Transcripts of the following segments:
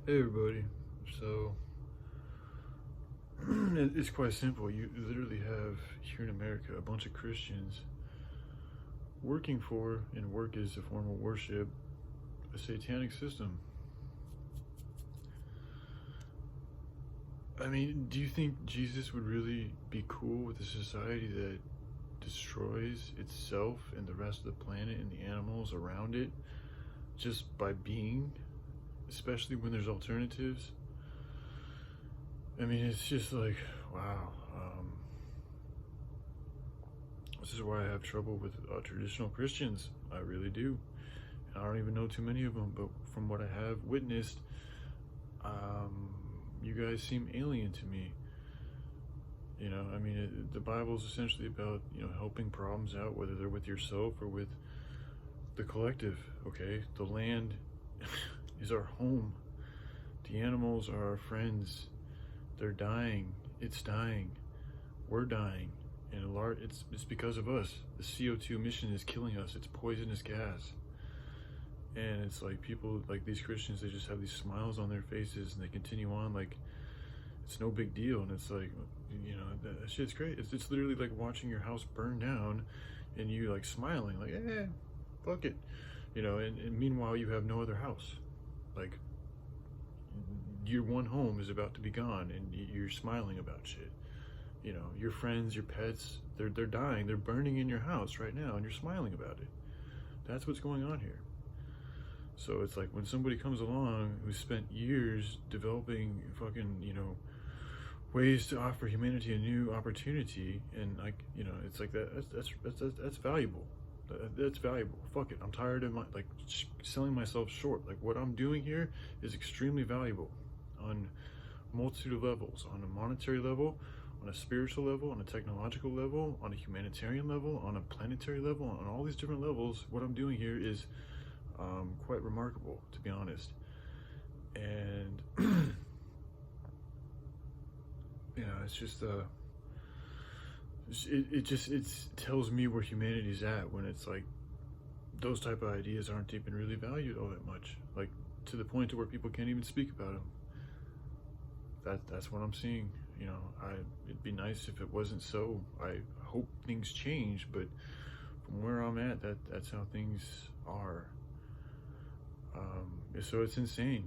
Hey everybody. So it's quite simple. You literally have here in America a bunch of Christians working for, and work is a form of worship, a satanic system. I mean, do you think Jesus would really be cool with a society that destroys itself and the rest of the planet and the animals around it just by being, especially when there's alternatives? I mean, it's just like, wow. This is why I have trouble with traditional Christians. I really do. And I don't even know too many of them, but from what I have witnessed, you guys seem alien to me. You know, I mean, the Bible is essentially about, helping problems out, whether they're with yourself or with the collective, okay? The land is our home. The animals are our friends. They're dying. It's dying. We're dying. And it's because of us. The CO2 emission is killing us. It's poisonous gas. And it's like people, like these Christians, they just have these smiles on their faces and they continue on like it's no big deal. And it's like, that shit's great. It's literally like watching your house burn down and you like smiling, like, fuck it. And meanwhile, you have no other house. Like, your one home is about to be gone and you're smiling about shit. Your friends, your pets, they're dying, they're burning in your house right now and you're smiling about it. That's what's going on here. So it's like when somebody comes along who spent years developing fucking, ways to offer humanity a new opportunity, and like, it's like that's valuable. That's valuable. Fuck it. I'm tired of selling myself short. Like, what I'm doing here is extremely valuable on a multitude of levels, on a monetary level, on a spiritual level, on a technological level, on a humanitarian level, on a planetary level, on all these different levels. What I'm doing here is quite remarkable, to be honest. And it's just it tells me where humanity's at when it's like those type of ideas aren't even really valued all that much, like to the point to where people can't even speak about them. That's what I'm seeing. It'd be nice if it wasn't so. I hope things change, but from where I'm at, that's how things are. So it's insane,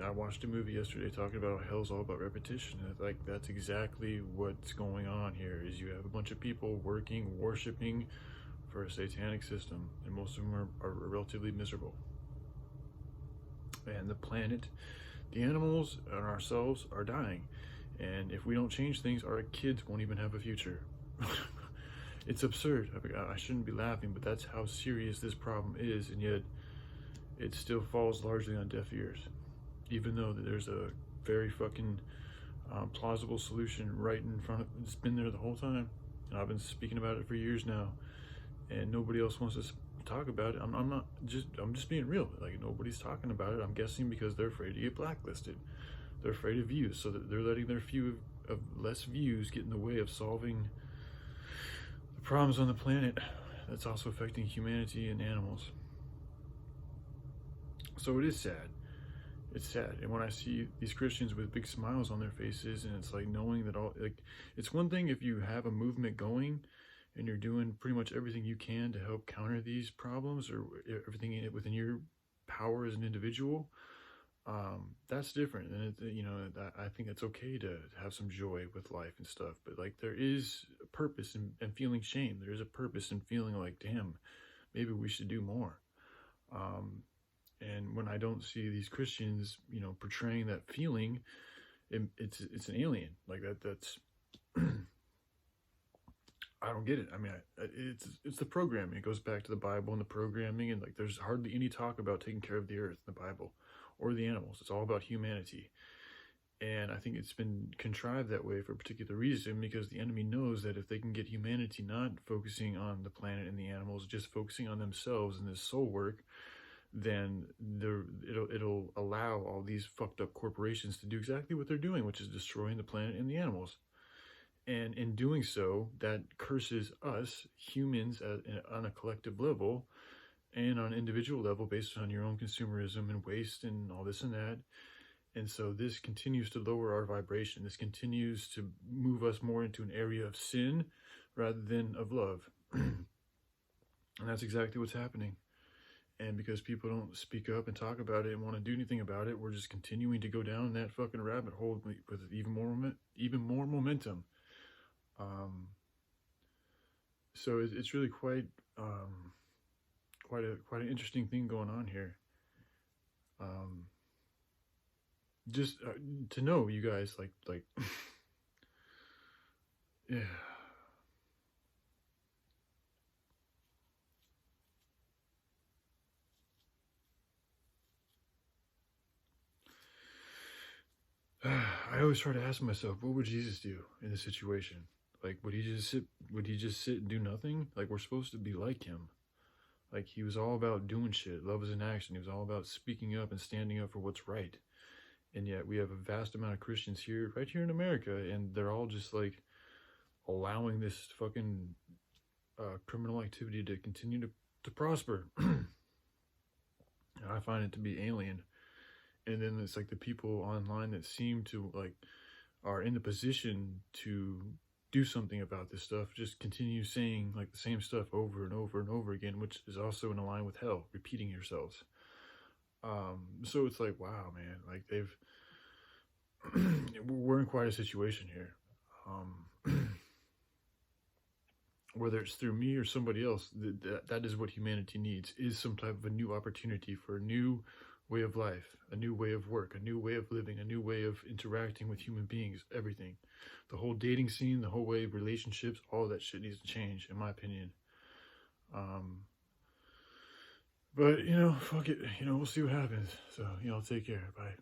I watched a movie yesterday talking about how hell's all about repetition. And like, that's exactly what's going on here. Is you have a bunch of people working, worshiping for a satanic system, and most of them are relatively miserable. And the planet, the animals, and ourselves are dying. And if we don't change things, our kids won't even have a future. It's absurd. I shouldn't be laughing, but that's how serious this problem is, and yet it still falls largely on deaf ears, even though there's a very fucking plausible solution right in front of. It's been there the whole time, and I've been speaking about it for years now, and nobody else wants to talk about it. I'm just being real. Like, nobody's talking about it. I'm guessing because they're afraid to get blacklisted. They're afraid of views, so that they're letting their few of less views get in the way of solving the problems on the planet that's also affecting humanity and animals. So it is sad. It's sad. And when I see these Christians with big smiles on their faces, and it's like knowing that it's one thing if you have a movement going and you're doing pretty much everything you can to help counter these problems, or everything within your power as an individual. That's different. And I think it's okay to have some joy with life and stuff, but like, there is a purpose in feeling shame. There is a purpose in feeling like, damn, maybe we should do more. And when I don't see these Christians, portraying that feeling, it's an alien. Like that's I don't get it. I mean, it's the programming. It goes back to the Bible and the programming, and like, there's hardly any talk about taking care of the earth in the Bible or the animals. It's all about humanity. And I think it's been contrived that way for a particular reason, because the enemy knows that if they can get humanity not focusing on the planet and the animals, just focusing on themselves and this soul work, then it'll allow all these fucked up corporations to do exactly what they're doing, which is destroying the planet and the animals. And in doing so, that curses us humans on a collective level, and on an individual level, based on your own consumerism and waste and all this and that. And so this continues to lower our vibration. This continues to move us more into an area of sin rather than of love. And that's exactly what's happening. And because people don't speak up and talk about it and want to do anything about it, we're just continuing to go down that fucking rabbit hole with even more momentum. So it's really quite an interesting thing going on here. Just to know, you guys, like yeah. I always try to ask myself, what would Jesus do in this situation? Like, would he just sit and do nothing? Like, we're supposed to be like him. Like, he was all about doing shit. Love is in action. He was all about speaking up and standing up for what's right. And yet we have a vast amount of Christians here, right here in America, and they're all just like allowing this fucking criminal activity to continue to prosper. And I find it to be alien. And then it's like the people online that seem to like are in the position to do something about this stuff just continue saying like the same stuff over and over and over again, which is also in line with hell, repeating yourselves. So it's like, wow, man, like we're in quite a situation here. Whether it's through me or somebody else, that is what humanity needs, is some type of a new opportunity for a new way of life, a new way of work, a new way of living, a new way of interacting with human beings, everything. The whole dating scene, the whole way of relationships, all that shit needs to change, in my opinion. But, fuck it. We'll see what happens. So, take care. Bye.